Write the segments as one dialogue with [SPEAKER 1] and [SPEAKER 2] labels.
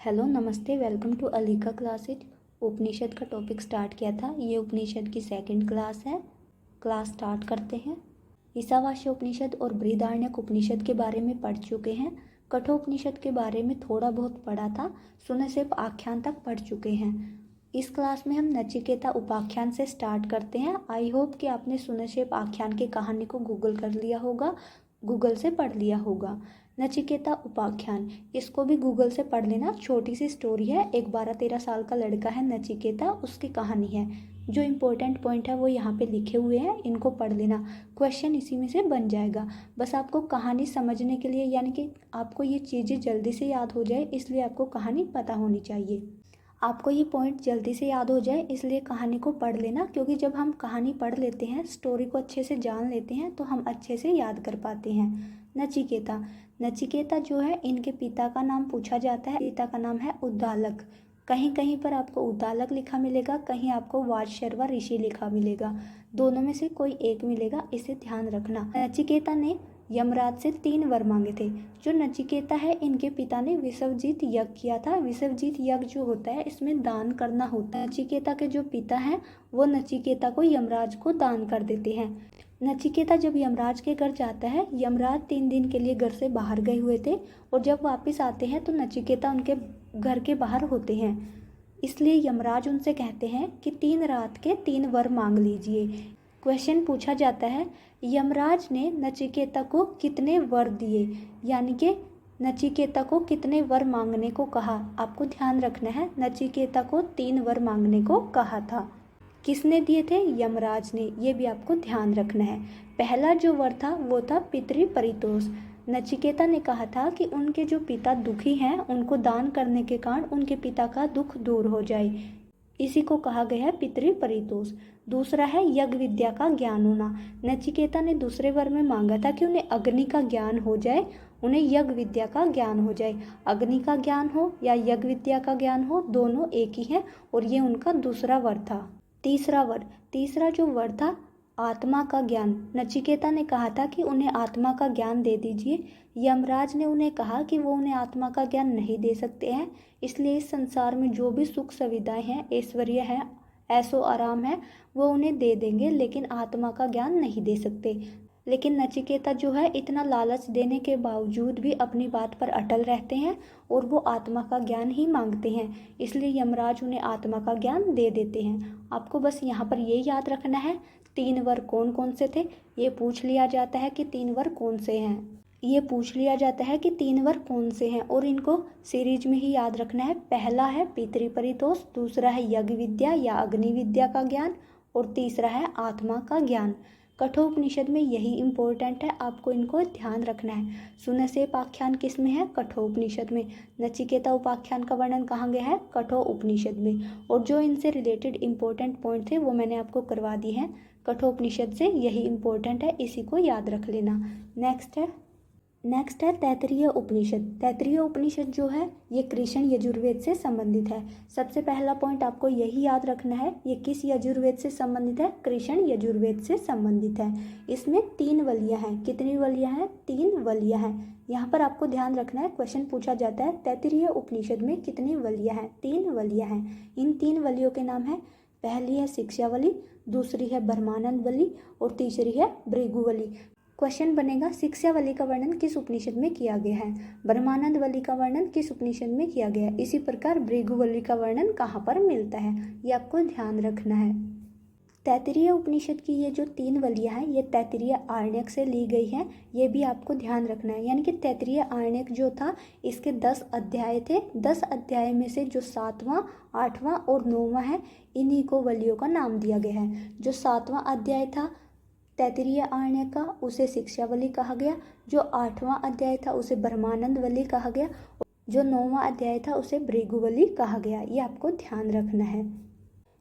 [SPEAKER 1] Hello नमस्ते, welcome to अलीका classes. उपनिषद का topic start किया था। ये उपनिषद की सेकंड क्लास है। क्लास स्टार्ट करते हैं। ईशावास्य उपनिषद और बृहदारण्यक उपनिषद के बारे में पढ़ चुके हैं। कठोपनिषद के बारे में थोड़ा बहुत पढ़ा था। सुनसेप आख्यान तक पढ़ चुके हैं। इस क्लास में हम नचिकेता उपाख्यान से स्टार्ट करते हैं। आई होप कि आपने सुनसेप आख्यान की कहानी को गूगल कर लिया होगा, गूगल से पढ़ लिया होगा। नचिकेता उपाख्यान, इसको भी गूगल से पढ़ लेना। छोटी सी स्टोरी है। एक 12-13 साल का लड़का है नचिकेता, उसकी कहानी है। जो इम्पोर्टेंट पॉइंट है वो यहाँ पे लिखे हुए हैं, इनको पढ़ लेना। क्वेश्चन इसी में से बन जाएगा। बस आपको कहानी समझने के लिए, यानी कि आपको ये चीज़ें जल्दी से याद हो जाए, इसलिए आपको कहानी पता होनी चाहिए। आपको ये पॉइंट जल्दी से याद हो जाए इसलिए कहानी को पढ़ लेना, क्योंकि जब हम कहानी पढ़ लेते हैं, स्टोरी को अच्छे से जान लेते हैं, तो हम अच्छे से याद कर पाते हैं। नचिकेता, नचिकेता जो है, इनके पिता का नाम पूछा जाता है। पिता का नाम है उद्दालक। कहीं कहीं पर आपको उद्दालक लिखा मिलेगा, कहीं आपको वाजशर्वा ऋषि लिखा मिलेगा। दोनों में से कोई एक मिलेगा, इसे ध्यान रखना। नचिकेता ने यमराज से 3 वर मांगे थे। जो नचिकेता है, इनके पिता ने विश्वजीत यज्ञ किया था। विश्वजीत यज्ञ जो होता है, इसमें दान करना होता है। नचिकेता के जो पिता हैं, वो नचिकेता को यमराज को दान कर देते हैं। नचिकेता जब यमराज के घर जाता है, यमराज 3 दिन के लिए घर से बाहर गए हुए थे, और जब वापस आते हैं तो नचिकेता उनके घर के बाहर होते हैं। इसलिए यमराज उनसे कहते हैं कि 3 रात के 3 वर मांग लीजिए। क्वेश्चन पूछा जाता है, यमराज ने नचिकेता को कितने वर दिए, यानी कि नचिकेता को कितने वर मांगने को कहा। आपको ध्यान रखना है, नचिकेता को 3 वर मांगने को कहा था। किसने दिए थे? यमराज ने। ये भी आपको ध्यान रखना है। पहला जो वर था वो था पितृ परितोष। नचिकेता ने कहा था कि उनके जो पिता दुखी हैं, उनको दान करने के कारण उनके पिता का दुख दूर हो जाए। इसी को कहा गया है पितृ परितोष। दूसरा है यज्ञ विद्या का ज्ञान होना। नचिकेता ने दूसरे वर में मांगा था कि उन्हें अग्नि का ज्ञान हो जाए, उन्हें यज्ञ विद्या का ज्ञान हो जाए। अग्नि का ज्ञान हो या यज्ञ विद्या का ज्ञान हो, दोनों एक ही हैं, और ये उनका दूसरा वर था। तीसरा जो वर था, आत्मा का ज्ञान। नचिकेता ने कहा था कि उन्हें आत्मा का ज्ञान दे दीजिए। यमराज ने उन्हें कहा कि वो उन्हें आत्मा का ज्ञान नहीं दे सकते हैं, इसलिए इस संसार में जो भी सुख सुविधाएं हैं, ऐश्वर्य है, ऐशो आराम है, वो उन्हें दे देंगे, लेकिन आत्मा का ज्ञान नहीं दे सकते। लेकिन नचिकेता जो है, इतना लालच देने के बावजूद भी अपनी बात पर अटल रहते हैं, और वो आत्मा का ज्ञान ही मांगते हैं। इसलिए यमराज उन्हें आत्मा का ज्ञान दे देते हैं। आपको बस यहाँ पर ये याद रखना है, 3 वर कौन कौन से थे। ये पूछ लिया जाता है कि 3 वर कौन से हैं। ये पूछ लिया जाता है कि 3 वर कौन से हैं, और इनको सीरीज में ही याद रखना है। पहला है पितृपरितोष, दूसरा है यज्ञ विद्या या अग्नि विद्या का ज्ञान, और तीसरा है आत्मा का ज्ञान। कठोपनिषद में यही इम्पोर्टेंट है, आपको इनको ध्यान रखना है। सुनसेप आख्यान किस में है? कठोपनिषद में। नचिकेता उपाख्यान का वर्णन कहाँ गया है? कठोपनिषद में। और जो इनसे रिलेटेड इम्पोर्टेंट पॉइंट थे वो मैंने आपको करवा दी हैं। कठोपनिषद से यही इम्पोर्टेंट है, इसी को याद रख लेना। नेक्स्ट है तैत्तिरीय उपनिषद। तैत्तिरीय उपनिषद जो है, ये कृष्ण यजुर्वेद से संबंधित है। सबसे पहला पॉइंट आपको यही याद रखना है, ये किस यजुर्वेद से संबंधित है? कृष्ण यजुर्वेद से संबंधित है। इसमें 3 वलियां हैं। कितनी वलियां हैं? 3 वलियां हैं। यहाँ पर आपको ध्यान रखना है, क्वेश्चन पूछा जाता है तैत्तिरीय उपनिषद में कितनी वलियां हैं? 3 वलियां हैं। इन 3 वलियों के नाम है, पहली है शिक्षावली, दूसरी है ब्रह्मानंद वली, और तीसरी है भृगुवली। क्वेश्चन बनेगा, शिक्षावली का वर्णन किस उपनिषद में किया गया है? ब्रह्मानंद वली का वर्णन किस उपनिषद में किया गया है? इसी प्रकार भृगुवली का वर्णन कहाँ पर मिलता है, ये आपको ध्यान रखना है। तैत्तिरीय उपनिषद की ये जो 3 वलियां हैं, ये तैत्तिरीय आरण्यक से ली गई हैं, ये भी आपको ध्यान रखना है। यानी कि तैत्तिरीय आरण्यक जो था, इसके 10 अध्याय थे। 10 अध्याय में से जो 7वां, 8वां और 9वां है, इन्हीं को वलियों का नाम दिया गया है। जो 7वां अध्याय था तैत्तिरीय आरण्यक का, उसे शिक्षावली कहा गया। जो 8वां अध्याय था उसे ब्रह्मानंद वली कहा गया। जो 9वां अध्याय था उसे भृगुवली कहा गया। ये आपको ध्यान रखना है।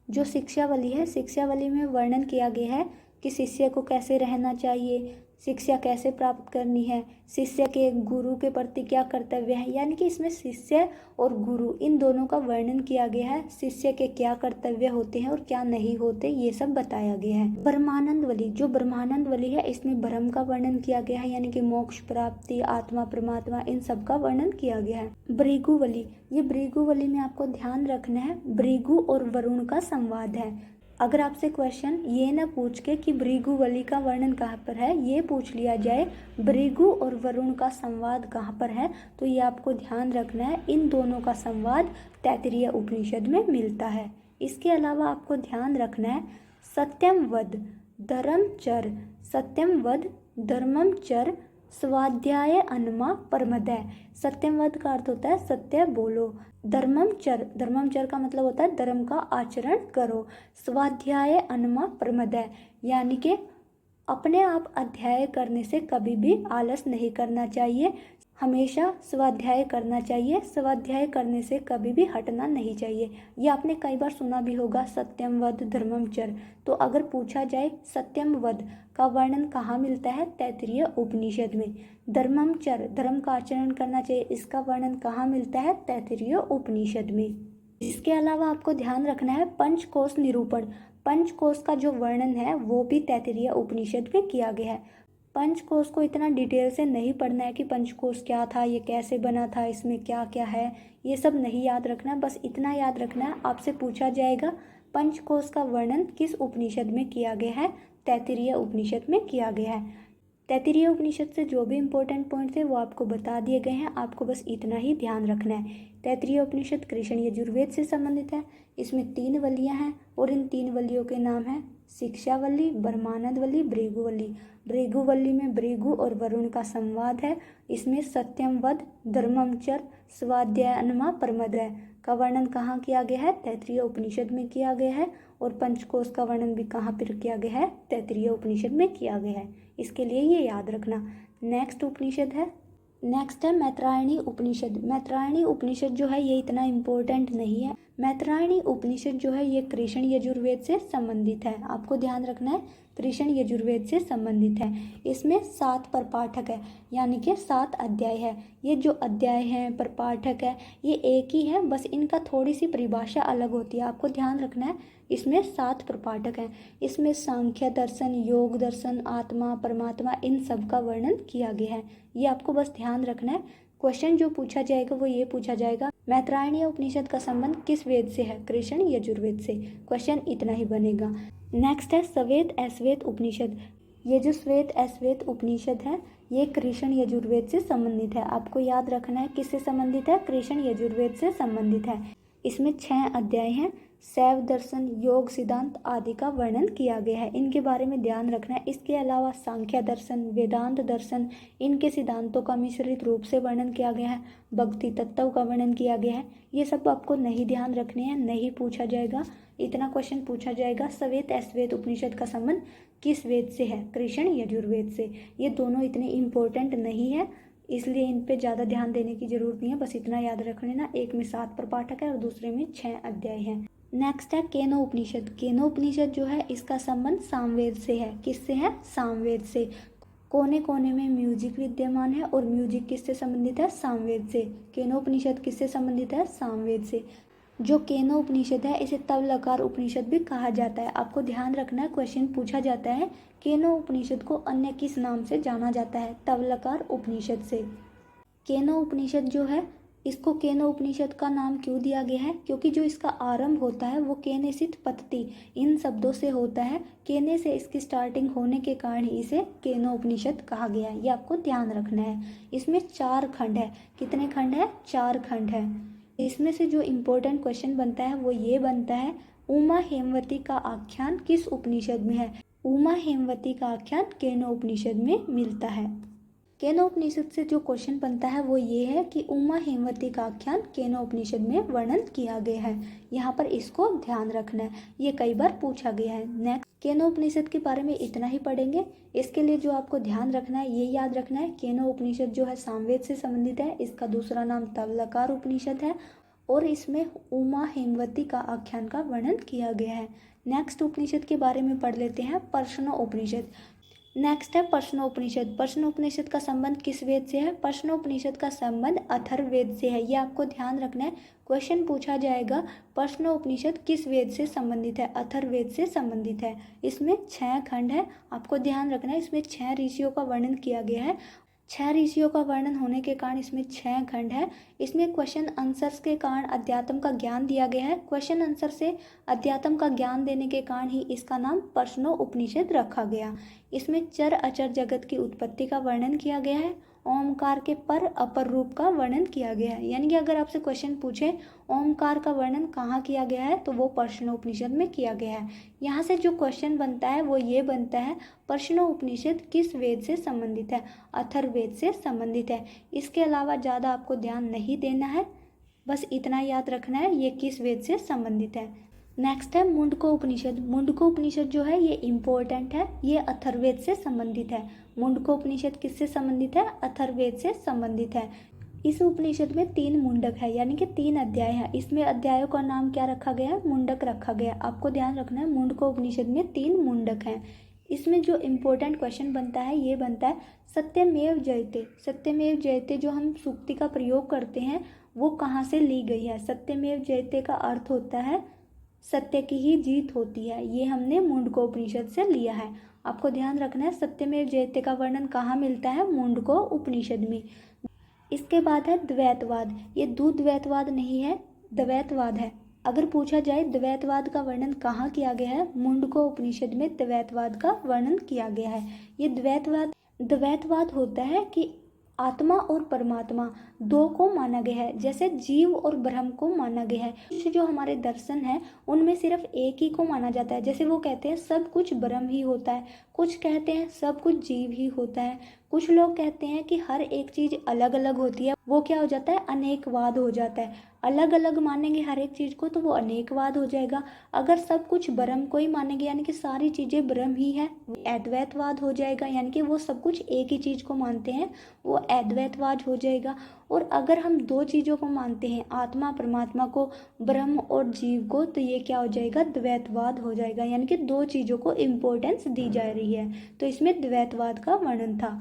[SPEAKER 1] जो शिक्षावली है, शिक्षावली में वर्णन किया गया है कि शिष्य को कैसे रहना चाहिए, शिक्षा कैसे प्राप्त करनी है, शिष्य के गुरु के प्रति क्या कर्तव्य है, यानी कि इसमें शिष्य और गुरु इन दोनों का वर्णन किया गया है। शिष्य के क्या कर्तव्य होते हैं और क्या नहीं होते, ये सब बताया गया है। ब्रह्मानंद वली, जो ब्रह्मानंद वली है, इसमें ब्रह्म का वर्णन किया गया है, यानी कि मोक्ष प्राप्ति, आत्मा, परमात्मा, इन सब का वर्णन किया गया है। भृगुवली, ये भृगुवली में आपको ध्यान रखना है, भृगु और वरुण का संवाद है। अगर आपसे क्वेश्चन ये ना पूछ के कि भृगुवली का वर्णन कहाँ पर है, ये पूछ लिया जाए भृगु और वरुण का संवाद कहाँ पर है, तो ये आपको ध्यान रखना है, इन दोनों का संवाद तैत्तिरीय उपनिषद में मिलता है। इसके अलावा आपको ध्यान रखना है सत्यम वद धर्मचर, सत्यम वद धर्मम चर स्वाध्याय अनमा परमदय। सत्यम वद का अर्थ होता है सत्य बोलो, धर्मम चर का मतलब होता है धर्म का आचरण करो, स्वाध्याय अनमा परमदय, यानी कि अपने आप अध्याय करने से कभी भी आलस नहीं करना चाहिए, हमेशा स्वाध्याय करना चाहिए, स्वाध्याय करने से कभी भी हटना नहीं चाहिए। ये आपने कई बार सुना भी होगा सत्यम वद धर्मम चर। तो अगर पूछा जाए सत्यम वद का वर्णन कहाँ मिलता है, तैत्तिरीय उपनिषद में। धर्मम चर, धर्म का आचरण करना चाहिए, इसका वर्णन कहाँ मिलता है, तैत्तिरीय उपनिषद में। इसके अलावा आपको ध्यान रखना है पंचकोश निरूपण, पंचकोश का जो वर्णन है वो भी तैत्तिरीय उपनिषद में किया गया है। पंचकोश को इतना डिटेल से नहीं पढ़ना है कि पंचकोश क्या था, ये कैसे बना था, इसमें क्या क्या है, ये सब नहीं याद रखना है। बस इतना याद रखना है, आपसे पूछा जाएगा पंचकोश का वर्णन किस उपनिषद में किया गया है, तैत्तिरीय उपनिषद में किया गया है। तैत्तिरीय उपनिषद से जो भी इम्पोर्टेंट पॉइंट थे वो आपको बता दिए गए हैं, आपको बस इतना ही ध्यान रखना है। तैत्तिरीय उपनिषद कृष्ण यजुर्वेद से संबंधित है, इसमें 3 वलियाँ हैं और इन 3 वलियों के नाम हैं शिक्षावल्ली, ब्रह्मानंद वल्ली, भृगुवल्ली। भृगुवल्ली में भृगु और वरुण का संवाद है, इसमें सत्यम वद धर्मम चर स्वाध्यायनमा परमदय का वर्णन कहाँ किया गया है, तैत्तिरीय उपनिषद में किया गया है। और पंचकोश का वर्णन भी कहाँ पर किया गया है, तैत्तिरीय उपनिषद में किया गया है। इसके लिए ये याद रखना। नेक्स्ट है मैत्रायणी उपनिषद। मैत्रायणी उपनिषद जो है ये इतना इम्पोर्टेंट नहीं है। मैत्रायणी उपनिषद जो है ये कृष्ण यजुर्वेद से संबंधित है, आपको ध्यान रखना है, कृष्ण यजुर्वेद से संबंधित है। इसमें 7 प्रपाठक है, यानी कि 7 अध्याय है। ये जो अध्याय हैं, प्रपाठक है, ये एक ही है, बस इनका थोड़ी सी परिभाषा अलग होती है, आपको ध्यान रखना है। इसमें 7 प्रपाठक हैं, इसमें सांख्य दर्शन, योग दर्शन, आत्मा, परमात्मा, इन सब का वर्णन किया गया है। ये आपको बस ध्यान रखना है। क्वेश्चन जो पूछा जाएगा वो ये पूछा जाएगा मैत्रायणी उपनिषद का संबंध किस वेद से है, कृष्ण यजुर्वेद से। क्वेश्चन इतना ही बनेगा। नेक्स्ट है श्वेत अश्वेत उपनिषद। ये जो श्वेत अश्वेत उपनिषद है ये कृष्ण यजुर्वेद से संबंधित है, आपको याद रखना है किससे संबंधित है, कृष्ण यजुर्वेद से संबंधित है। इसमें 6 अध्याय हैं, शैव दर्शन, योग सिद्धांत आदि का वर्णन किया गया है, इनके बारे में ध्यान रखना है। इसके अलावा सांख्य दर्शन, वेदांत दर्शन, इनके सिद्धांतों का मिश्रित रूप से वर्णन किया गया है, भक्ति तत्व का वर्णन किया गया है। ये सब आपको नहीं ध्यान रखने हैं, नहीं पूछा जाएगा। इतना क्वेश्चन पूछा जाएगा श्वेत अश्वेत उपनिषद का संबंध किस वेद से है, कृष्ण यजुर्वेद से। ये दोनों इतने इम्पोर्टेंट नहीं है, इसलिए इन पे ज़्यादा ध्यान देने की जरूरत नहीं है, बस इतना याद रख लेना। एक में 7 प्रपाठक है और दूसरे में 6 अध्याय हैं। नेक्स्ट है केनो उपनिषद। केनो उपनिषद जो है इसका संबंध सामवेद से है, किससे है, सामवेद से। कोने कोने में म्यूजिक विद्यमान है और म्यूजिक किससे संबंधित है, सामवेद से। केनो उपनिषद किससे संबंधित है, सामवेद से। जो केनो उपनिषद है इसे तवलकार उपनिषद भी कहा जाता है, आपको ध्यान रखना है। क्वेश्चन पूछा जाता है केनो उपनिषद को अन्य किस नाम से जाना जाता है, तवलकार उपनिषद से। केनो उपनिषद जो है इसको केनो उपनिषद का नाम क्यों दिया गया है, क्योंकि जो इसका आरंभ होता है वो केने सित पतति इन शब्दों से होता है। केने से इसकी स्टार्टिंग होने के कारण ही इसे केनो उपनिषद कहा गया है, ये आपको ध्यान रखना है। इसमें 4 खंड है, कितने खंड है, 4 खंड है। इसमें से जो इम्पोर्टेंट क्वेश्चन बनता है वो ये बनता है, उमा हेमवती का आख्यान किस उपनिषद में है। उमा हेमवती का आख्यान केनो उपनिषद में मिलता है। केनो उपनिषद से जो क्वेश्चन बनता है वो ये है कि उमा हेमवती का आख्यान केनो उपनिषद में वर्णन किया गया है, यहाँ पर इसको ध्यान रखना है, ये कई बार पूछा गया है। नेक्स्ट केनो उपनिषद के बारे में इतना ही पढ़ेंगे। इसके लिए जो आपको ध्यान रखना है, ये याद रखना है, केनो उपनिषद जो है सामवेद से संबंधित है, इसका दूसरा नाम तवलकार उपनिषद है और इसमें उमा हेमवती का आख्यान का वर्णन किया गया है। नेक्स्ट उपनिषद के बारे में पढ़ लेते हैं, पर्शनो उपनिषद। नेक्स्ट है प्रश्नोपनिषद। प्रश्नोपनिषद का संबंध किस वेद से है? प्रश्नोपनिषद का संबंध अथर्ववेद से है। ये आपको ध्यान रखना है, क्वेश्चन पूछा जाएगा प्रश्नोपनिषद किस वेद से संबंधित है? अथर्ववेद से संबंधित है। इसमें 6 खंड है, आपको ध्यान रखना है। इसमें 6 ऋषियों का वर्णन किया गया है। 6 ऋषियों का वर्णन होने के कारण इसमें 6 खंड है। इसमें क्वेश्चन आंसर्स के कारण अध्यात्म का ज्ञान दिया गया है। क्वेश्चन आंसर से अध्यात्म का ज्ञान देने के कारण ही इसका नाम प्रश्नोपनिषद रखा गया। इसमें चर अचर जगत की उत्पत्ति का वर्णन किया गया है। ओमकार के पर अपर रूप का वर्णन किया गया है। यानी कि अगर आपसे क्वेश्चन पूछे ओमकार का वर्णन कहाँ किया गया है, तो वो प्रश्नोपनिषद में किया गया है। यहाँ से जो क्वेश्चन बनता है वो ये बनता है, प्रश्नोपनिषद किस वेद से संबंधित है? अथर्ववेद से संबंधित है। इसके अलावा ज़्यादा आपको ध्यान नहीं देना है, बस इतना याद रखना है ये किस वेद से संबंधित है। नेक्स्ट है मुंडको उपनिषद। मुंडको उपनिषद जो है ये इम्पोर्टेंट है, ये अथर्ववेद से संबंधित है। मुंडको उपनिषद किससे संबंधित है? अथर्ववेद से संबंधित है। इस उपनिषद में 3 मुंडक है, यानी कि 3 अध्याय है। इसमें अध्यायों का नाम क्या रखा गया है? मुंडक रखा गया। आपको ध्यान रखना है, मुंडको उपनिषद में 3 मुंडक हैं। इसमें जो इम्पोर्टेंट क्वेश्चन बनता है ये बनता है सत्यमेव जयते। सत्यमेव जयते जो हम सूक्ति का प्रयोग करते हैं वो कहाँ से ली गई है? सत्यमेव जयते का अर्थ होता है सत्य की ही जीत होती है। ये हमने मुंडको उपनिषद से लिया है। आपको ध्यान रखना है, सत्यमेव जयते का वर्णन कहाँ मिलता है? मुंडको उपनिषद में। इसके बाद है द्वैतवाद। ये द्वैतवाद नहीं है, द्वैतवाद है। अगर पूछा जाए द्वैतवाद का वर्णन कहाँ किया गया है? मुंडको उपनिषद में द्वैतवाद का वर्णन किया गया है। ये द्वैतवाद होता है कि आत्मा और परमात्मा 2 को माना गया है, जैसे जीव और ब्रह्म को माना गया है। कुछ जो हमारे दर्शन है उनमें सिर्फ एक ही को माना जाता है, जैसे वो कहते हैं सब कुछ ब्रह्म ही होता है, कुछ कहते हैं सब कुछ जीव ही होता है, कुछ लोग कहते हैं कि हर एक चीज़ अलग अलग होती है, वो क्या हो जाता है? अनेकवाद हो जाता है। अलग अलग मानेंगे हर एक चीज़ को तो वो अनेकवाद हो जाएगा। अगर सब कुछ ब्रह्म को ही मानेंगे यानी कि सारी चीज़ें ब्रह्म ही है, अद्वैतवाद हो जाएगा। यानी कि वो सब कुछ एक ही चीज़ को मानते हैं, वो अद्वैतवाद हो जाएगा। और अगर हम 2 चीज़ों को मानते हैं, आत्मा परमात्मा को, ब्रह्म और जीव को, तो ये क्या हो जाएगा? द्वैतवाद हो जाएगा। यानी कि 2 चीज़ों को इम्पोर्टेंस दी जा रही है, तो इसमें द्वैतवाद का वर्णन था।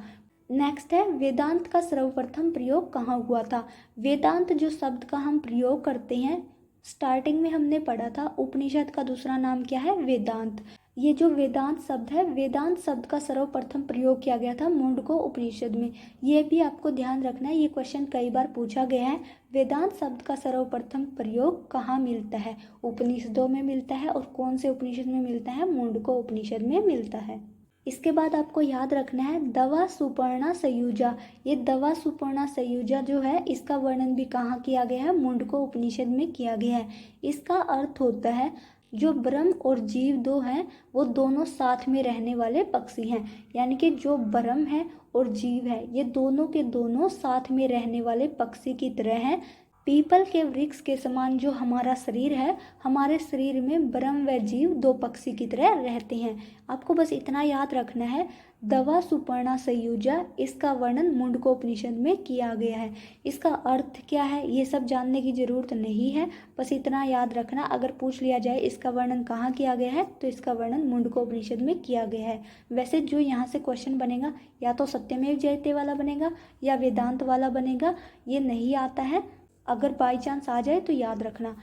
[SPEAKER 1] नेक्स्ट है वेदांत का सर्वप्रथम प्रयोग कहाँ हुआ था? वेदांत जो शब्द का हम प्रयोग करते हैं, स्टार्टिंग में हमने पढ़ा था उपनिषद का दूसरा नाम क्या है? वेदांत। ये जो वेदांत शब्द है, वेदांत शब्द का सर्वप्रथम प्रयोग किया गया था मुंडको उपनिषद में। ये भी आपको ध्यान रखना है, ये क्वेश्चन कई बार पूछा गया है। वेदांत शब्द का सर्वप्रथम प्रयोग कहाँ मिलता है? उपनिषदों में मिलता है। और कौन से उपनिषद में मिलता है? मुंडको उपनिषद में मिलता है। इसके बाद आपको याद रखना है दवा सुपर्णा संयुजा। ये दवा सुपर्णा संयुजा जो है इसका वर्णन भी कहाँ किया गया है? मुंडको उपनिषद में किया गया है। इसका अर्थ होता है जो ब्रह्म और जीव 2 हैं वो दोनों साथ में रहने वाले पक्षी हैं। यानी कि जो ब्रह्म है और जीव है ये दोनों के दोनों साथ में रहने वाले पक्षी की तरह हैं। पीपल के वृक्ष के समान जो हमारा शरीर है, हमारे शरीर में ब्रह्म व जीव 2 पक्षी की तरह रहते हैं। आपको बस इतना याद रखना है, दवा सुपर्णा संयुजा, इसका वर्णन मुंडको उपनिषद में किया गया है। इसका अर्थ क्या है ये सब जानने की जरूरत नहीं है, बस इतना याद रखना। अगर पूछ लिया जाए इसका वर्णन कहाँ किया गया है, तो इसका वर्णन मुंडको उपनिषद में किया गया है। वैसे जो यहाँ से क्वेश्चन बनेगा या तो सत्यमेव जयते वाला बनेगा या वेदांत वाला बनेगा, ये नहीं आता है। अगर बाई चांस आ जाए तो याद रखना।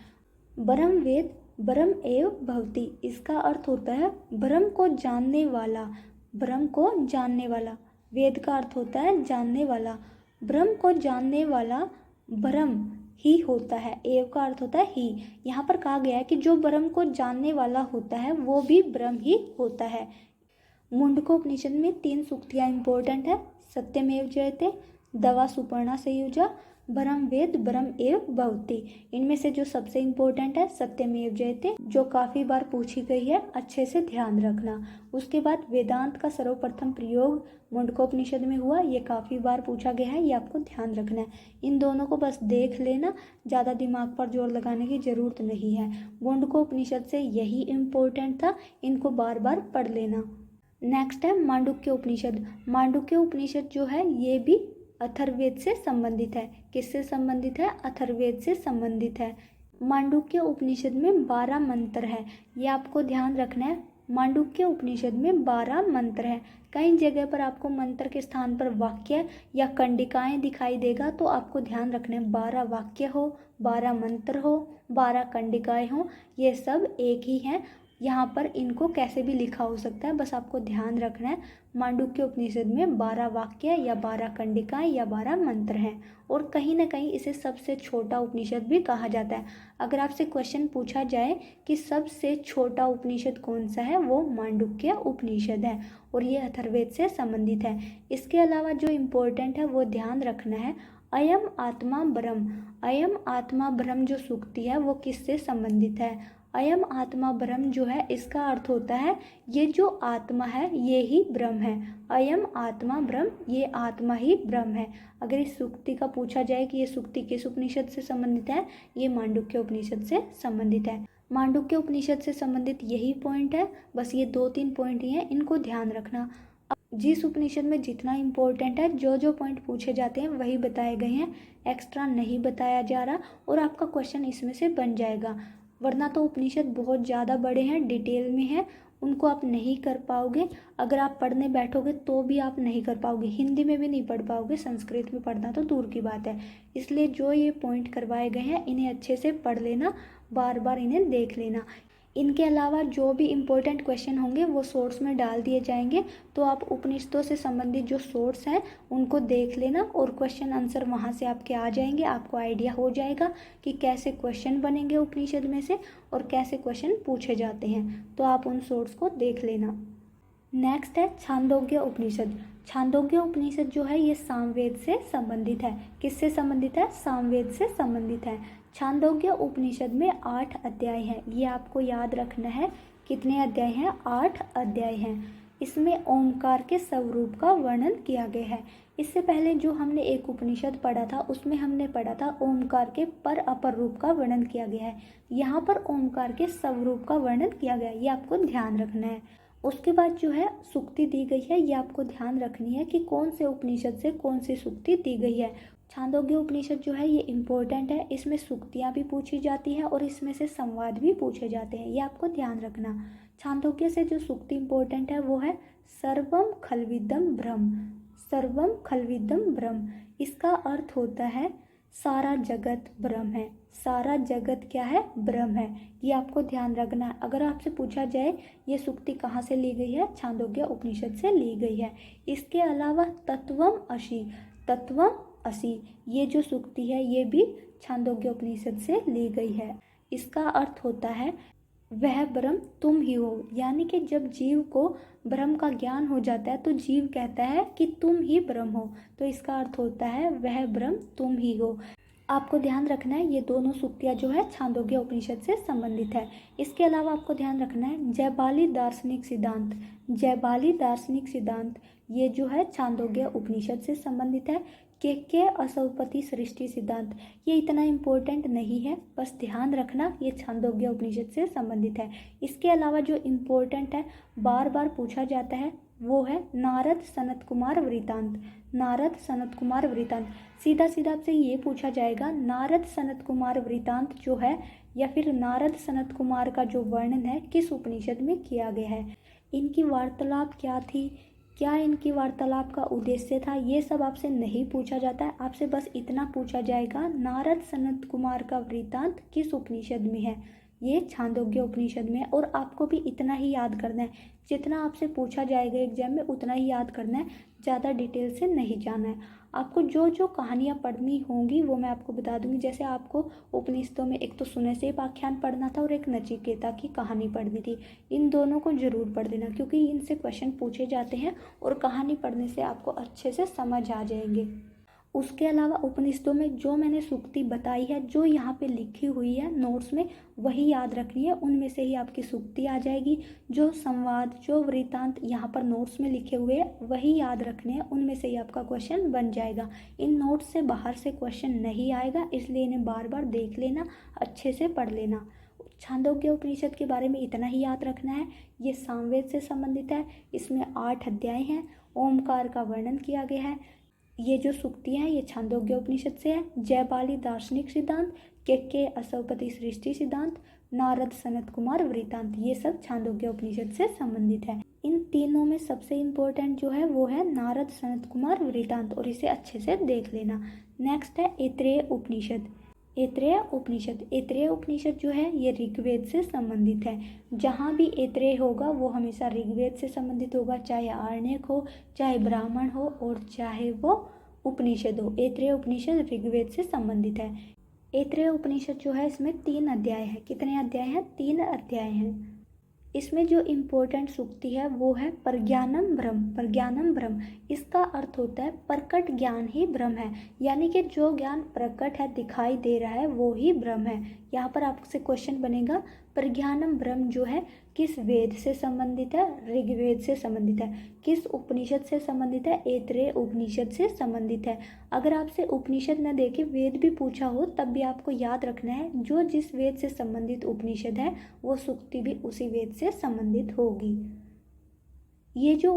[SPEAKER 1] ब्रह्म वेद ब्रह्म एव भवति, इसका अर्थ होता है ब्रह्म को जानने वाला। ब्रह्म को जानने वाला, वेद का अर्थ होता है जानने वाला। ब्रह्म को जानने वाला ब्रह्म ही होता है। एव का अर्थ होता है ही। यहाँ पर कहा गया है कि जो ब्रह्म को जानने वाला होता है वो भी ब्रह्म ही होता है। मुंडको उपनिषद में 3 सूक्तियाँ इंपॉर्टेंट है, सत्यमेव जयते, दवा सुपर्णा संयुजा, ब्रह्म वेद ब्रह्म एव भवति। इनमें से जो सबसे इम्पोर्टेंट है सत्यमेव जयते, जो काफ़ी बार पूछी गई है, अच्छे से ध्यान रखना। उसके बाद वेदांत का सर्वप्रथम प्रयोग मुंडकोपनिषद में हुआ, ये काफ़ी बार पूछा गया है, ये आपको ध्यान रखना है। इन दोनों को बस देख लेना, ज़्यादा दिमाग पर जोर लगाने की ज़रूरत नहीं है। मुंडकोपनिषद से यही इम्पोर्टेंट था, इनको बार बार पढ़ लेना। नेक्स्ट है मांडुक्य उपनिषद। मांडुक्य उपनिषद जो है ये भी अथर्ववेद से संबंधित है। किससे संबंधित है? अथर्ववेद से संबंधित है। मांडुक्य उपनिषद में 12 मंत्र है, ये आपको ध्यान रखना है। मांडुक्य उपनिषद में 12 मंत्र हैं। कई जगह पर आपको मंत्र के स्थान पर वाक्य या कंडिकाएं दिखाई देगा, तो आपको ध्यान रखना है 12 वाक्य हो, 12 मंत्र हो, 12 कंडिकाएं हो, ये सब एक ही हैं। यहाँ पर इनको कैसे भी लिखा हो सकता है, बस आपको ध्यान रखना है मांडुक्य उपनिषद में 12 वाक्य या 12 कंडिकाएं या 12 मंत्र हैं। और कहीं ना कहीं इसे सबसे छोटा उपनिषद भी कहा जाता है। अगर आपसे क्वेश्चन पूछा जाए कि सबसे छोटा उपनिषद कौन सा है, वो मांडुक्य उपनिषद है और ये अथर्ववेद से संबंधित है। इसके अलावा जो इम्पोर्टेंट है वो ध्यान रखना है, अयम आत्मा ब्रह्म। अयम आत्मा ब्रह्म जो सूक्ति है वो किससे संबंधित है? अयम आत्मा ब्रह्म जो है, इसका अर्थ होता है ये जो आत्मा है ये ही ब्रह्म है। अयम आत्मा ब्रह्म, ये आत्मा ही ब्रह्म है। अगर इस सूक्ति का पूछा जाए कि ये सूक्ति किस उपनिषद से संबंधित है, ये मांडुक्य उपनिषद से संबंधित है। मांडुक्य उपनिषद से संबंधित यही पॉइंट है, बस ये 2-3 पॉइंट ही हैं, इनको ध्यान रखना। जिस उपनिषद में जितना इम्पोर्टेंट है, जो जो पॉइंट पूछे जाते हैं वही बताए गए हैं, एक्स्ट्रा नहीं बताया जा रहा और आपका क्वेश्चन इसमें से बन जाएगा। वरना तो उपनिषद बहुत ज़्यादा बड़े हैं, डिटेल में हैं, उनको आप नहीं कर पाओगे। अगर आप पढ़ने बैठोगे तो भी आप नहीं कर पाओगे, हिंदी में भी नहीं पढ़ पाओगे, संस्कृत में पढ़ना तो दूर की बात है। इसलिए जो ये पॉइंट करवाए गए हैं इन्हें अच्छे से पढ़ लेना, बार बार इन्हें देख लेना। इनके अलावा जो भी इम्पोर्टेंट क्वेश्चन होंगे वो सोर्स में डाल दिए जाएंगे, तो आप उपनिषदों से संबंधित जो सोर्स हैं उनको देख लेना और क्वेश्चन आंसर वहाँ से आपके आ जाएंगे। आपको आइडिया हो जाएगा कि कैसे क्वेश्चन बनेंगे उपनिषद में से और कैसे क्वेश्चन पूछे जाते हैं, तो आप उन सोर्स को देख लेना। नेक्स्ट है छांदोग्य उपनिषद। छांदोग्य उपनिषद जो है ये सामवेद से संबंधित है। किससे संबंधित है? सामवेद से संबंधित है। छांदोग्य उपनिषद में 8 अध्याय हैं, ये आपको याद रखना है। कितने अध्याय हैं? 8 अध्याय हैं। इसमें ओमकार के स्वरूप का वर्णन किया गया है। इससे पहले जो हमने एक उपनिषद पढ़ा था उसमें हमने पढ़ा था ओमकार के पर अपर रूप का वर्णन किया गया है। यहाँ पर ओमकार के स्वरूप का वर्णन किया गया है, ये आपको ध्यान रखना है। उसके बाद जो है सूक्ति दी गई है, ये आपको ध्यान रखनी है कि कौन से उपनिषद से कौन सी सूक्ति दी गई है। छांदोग्य उपनिषद जो है ये इम्पोर्टेंट है, इसमें सूक्तियाँ भी पूछी जाती हैं और इसमें से संवाद भी पूछे जाते हैं, ये आपको ध्यान रखना। छांदोग्य से जो सूक्ति इम्पोर्टेंट है वो है सर्वम खलविदम ब्रह्म। सर्वम खलविदम ब्रह्म, इसका अर्थ होता है सारा जगत ब्रह्म है। सारा जगत क्या है? ब्रह्म है, ये आपको ध्यान रखना है। अगर आपसे पूछा जाए ये सूक्ति कहाँ से ली गई है, छांदोग्य उपनिषद से ली गई है। इसके अलावा तत्वम असी, तत्वम असी, ये जो सूक्ति है ये भी छांदोग्य उपनिषद से ली गई है। इसका अर्थ होता है वह ब्रह्म तुम ही हो, यानी कि जब जीव को ब्रह्म का ज्ञान हो जाता है तो जीव कहता है कि तुम ही ब्रह्म हो, तो इसका अर्थ होता है वह ब्रह्म तुम ही हो। आपको ध्यान रखना है ये दोनों सूक्तियाँ जो है छांदोग्य उपनिषद से संबंधित है। इसके अलावा आपको ध्यान रखना है जयबाली दार्शनिक सिद्धांत। जयबाली दार्शनिक सिद्धांत ये जो है छांदोग्य उपनिषद से संबंधित है। के असौपति सृष्टि सिद्धांत, ये इतना इम्पोर्टेंट नहीं है, बस ध्यान रखना ये छांदोग्य उपनिषद से संबंधित है। इसके अलावा जो इम्पोर्टेंट है, बार बार पूछा जाता है, वो है नारद सनत कुमार वृतांत। नारद सनत कुमार वृतांत, सीधा सीधा आपसे ये पूछा जाएगा नारद सनत कुमार वृतांत जो है या फिर नारद सनत कुमार का जो वर्णन है किस उपनिषद में किया गया है, इनकी वार्तालाप क्या थी, क्या इनकी वार्तालाप का उद्देश्य था, ये सब आपसे नहीं पूछा जाता है। आपसे बस इतना पूछा जाएगा नारद सनत कुमार का वृतांत किस उपनिषद में है, ये छांदोग्य उपनिषद में है। और आपको भी इतना ही याद करना है, जितना आपसे पूछा जाएगा एग्जाम में उतना ही याद करना है, ज़्यादा डिटेल से नहीं जाना है। आपको जो जो कहानियाँ पढ़नी होंगी वो मैं आपको बता दूंगी। जैसे आपको उपनिषदों में एक तो सुने से पाख्यान पढ़ना था और एक नचिकेता की कहानी पढ़नी थी, इन दोनों को जरूर पढ़ देना क्योंकि इनसे क्वेश्चन पूछे जाते हैं और कहानी पढ़ने से आपको अच्छे से समझ आ जाएंगे। उसके अलावा उपनिषदों में जो मैंने सूक्ति बताई है, जो यहाँ पे लिखी हुई है नोट्स में, वही याद रखनी है, उनमें से ही आपकी सूक्ति आ जाएगी। जो संवाद, जो वृतांत यहाँ पर नोट्स में लिखे हुए हैं वही याद रखने हैं, उनमें से ही आपका क्वेश्चन बन जाएगा। इन नोट्स से बाहर से क्वेश्चन नहीं आएगा, इसलिए इन्हें बार बार देख लेना, अच्छे से पढ़ लेना। छांदोग्य उपनिषद के बारे में इतना ही याद रखना है, ये सामवेद से संबंधित है, इसमें 8 अध्याय हैं, ओमकार का वर्णन किया गया है। ये जो सूक्तियाँ हैं ये छांदोग्य उपनिषद से है। जयबाली दार्शनिक सिद्धांत, के असौपति सृष्टि सिद्धांत, नारद, सनत कुमार, वृतांत, ये सब छांदोग्य उपनिषद से संबंधित है। इन तीनों में सबसे इम्पोर्टेंट जो है वो है नारद, सनत कुमार, वृतांत, और इसे अच्छे से देख लेना। नेक्स्ट है ऐत्रेय उपनिषद। ऐत्रेय उपनिषद, ऐत्रेय उपनिषद जो है ये ऋग्वेद से संबंधित है। जहाँ भी ऐत्रेय होगा वो हमेशा ऋग्वेद से संबंधित होगा, चाहे आरण्यक हो, चाहे ब्राह्मण हो, और चाहे वो उपनिषद हो। ऐत्रेय उपनिषद ऋग्वेद से संबंधित है। ऐत्रेय उपनिषद जो है इसमें 3 अध्याय है। कितने अध्याय हैं? 3 अध्याय हैं। इसमें जो इम्पोर्टेंट सूक्ति है वो है प्रज्ञानम ब्रह्म। प्रज्ञानम ब्रह्म, इसका अर्थ होता है प्रकट ज्ञान ही ब्रह्म है, यानी कि जो ज्ञान प्रकट है, दिखाई दे रहा है, वो ही ब्रह्म है। यहाँ पर आपसे क्वेश्चन बनेगा प्रज्ञानम ब्रह्म जो है किस वेद से संबंधित है? ऋग्वेद से संबंधित है। किस उपनिषद से संबंधित है? ऐत्रेय उपनिषद से संबंधित है। अगर आपसे उपनिषद न देके वेद भी पूछा हो तब भी आपको याद रखना है जो जिस वेद से संबंधित उपनिषद है वो सूक्ति भी उसी वेद से संबंधित होगी। ये जो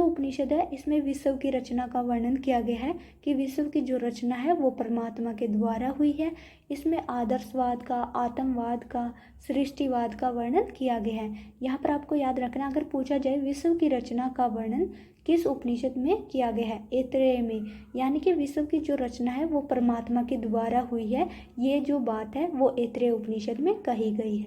[SPEAKER 1] उपनिषद है इसमें विश्व की रचना का वर्णन किया गया है कि विश्व की जो रचना है वो परमात्मा के द्वारा हुई है। इसमें आदर्शवाद का, आत्मवाद का, सृष्टिवाद का वर्णन किया गया है। यहाँ पर आपको याद रखना, अगर पूछा जाए विश्व की रचना का वर्णन किस उपनिषद में किया गया है? ऐत्रेय में, यानी कि विश्व की जो रचना है वो परमात्मा के द्वारा हुई है। ये जो बात है वो ऐत्रेय उपनिषद में कही गई है।